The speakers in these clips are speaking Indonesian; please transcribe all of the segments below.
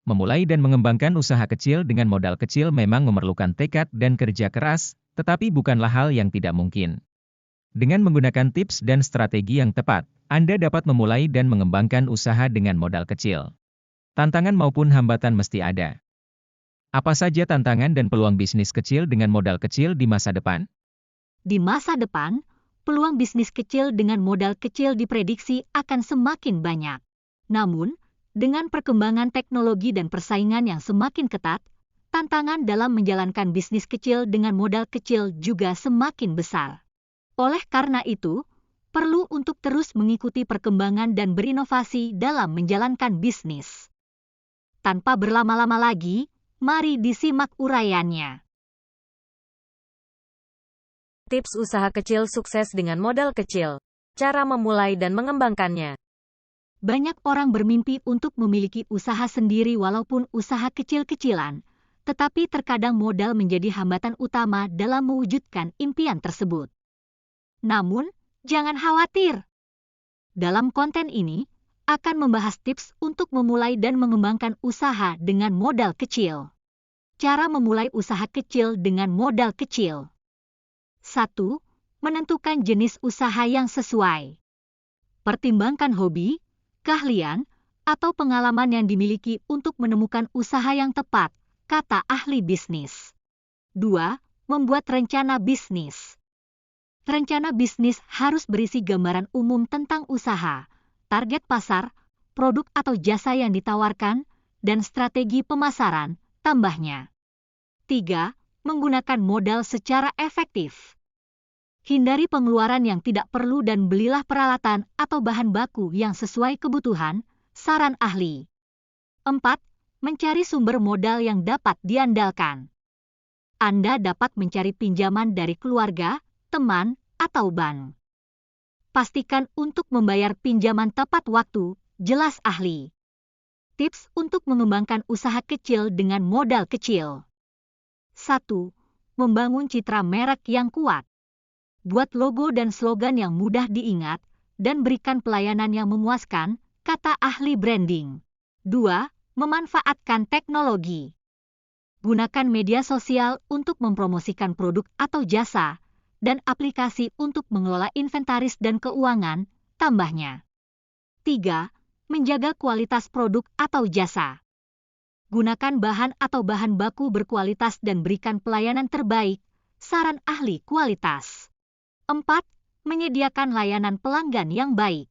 Memulai dan mengembangkan usaha kecil dengan modal kecil memang memerlukan tekad dan kerja keras, tetapi bukanlah hal yang tidak mungkin. Dengan menggunakan tips dan strategi yang tepat, Anda dapat memulai dan mengembangkan usaha dengan modal kecil. Tantangan maupun hambatan mesti ada. Apa saja tantangan dan peluang bisnis kecil dengan modal kecil di masa depan? Di masa depan, peluang bisnis kecil dengan modal kecil diprediksi akan semakin banyak. Namun, dengan perkembangan teknologi dan persaingan yang semakin ketat, tantangan dalam menjalankan bisnis kecil dengan modal kecil juga semakin besar. Oleh karena itu, perlu untuk terus mengikuti perkembangan dan berinovasi dalam menjalankan bisnis. Tanpa berlama-lama lagi, mari disimak uraiannya. Tips usaha kecil sukses dengan modal kecil. Cara memulai dan mengembangkannya. Banyak orang bermimpi untuk memiliki usaha sendiri walaupun usaha kecil-kecilan, tetapi terkadang modal menjadi hambatan utama dalam mewujudkan impian tersebut. Namun, jangan khawatir. Dalam konten ini, akan membahas tips untuk memulai dan mengembangkan usaha dengan modal kecil. Cara memulai usaha kecil dengan modal kecil. 1. Menentukan jenis usaha yang sesuai. Pertimbangkan hobi, keahlian, atau pengalaman yang dimiliki untuk menemukan usaha yang tepat, kata ahli bisnis. 2. Membuat rencana bisnis. Rencana bisnis harus berisi gambaran umum tentang usaha, target pasar, produk atau jasa yang ditawarkan, dan strategi pemasaran, tambahnya. 3. Menggunakan modal secara efektif. Hindari pengeluaran yang tidak perlu dan belilah peralatan atau bahan baku yang sesuai kebutuhan, saran ahli. 4. Mencari sumber modal yang dapat diandalkan. Anda dapat mencari pinjaman dari keluarga, teman, atau bank. Pastikan untuk membayar pinjaman tepat waktu, jelas ahli. Tips untuk mengembangkan usaha kecil dengan modal kecil. 1. Membangun citra merek yang kuat. Buat logo dan slogan yang mudah diingat, dan berikan pelayanan yang memuaskan, kata ahli branding. 2. Memanfaatkan teknologi. Gunakan media sosial untuk mempromosikan produk atau jasa, dan aplikasi untuk mengelola inventaris dan keuangan, tambahnya. 3. Menjaga kualitas produk atau jasa. Gunakan bahan atau bahan baku berkualitas dan berikan pelayanan terbaik, saran ahli kualitas. 4. Menyediakan layanan pelanggan yang baik.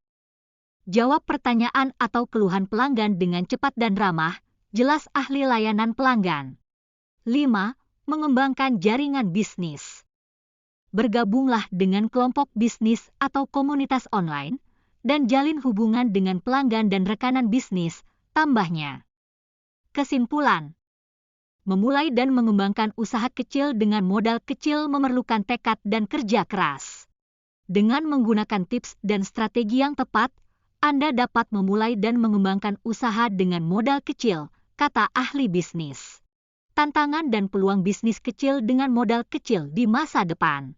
Jawab pertanyaan atau keluhan pelanggan dengan cepat dan ramah, jelas ahli layanan pelanggan. 5. Mengembangkan jaringan bisnis. Bergabunglah dengan kelompok bisnis atau komunitas online, dan jalin hubungan dengan pelanggan dan rekanan bisnis, tambahnya. Kesimpulan. Memulai dan mengembangkan usaha kecil dengan modal kecil memerlukan tekad dan kerja keras. Dengan menggunakan tips dan strategi yang tepat, Anda dapat memulai dan mengembangkan usaha dengan modal kecil, kata ahli bisnis. Tantangan dan peluang bisnis kecil dengan modal kecil di masa depan.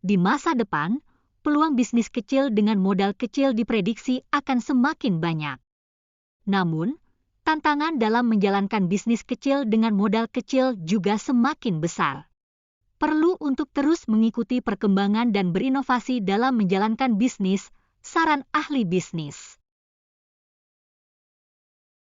Di masa depan, peluang bisnis kecil dengan modal kecil diprediksi akan semakin banyak. Namun, tantangan dalam menjalankan bisnis kecil dengan modal kecil juga semakin besar. Perlu untuk terus mengikuti perkembangan dan berinovasi dalam menjalankan bisnis, saran ahli bisnis.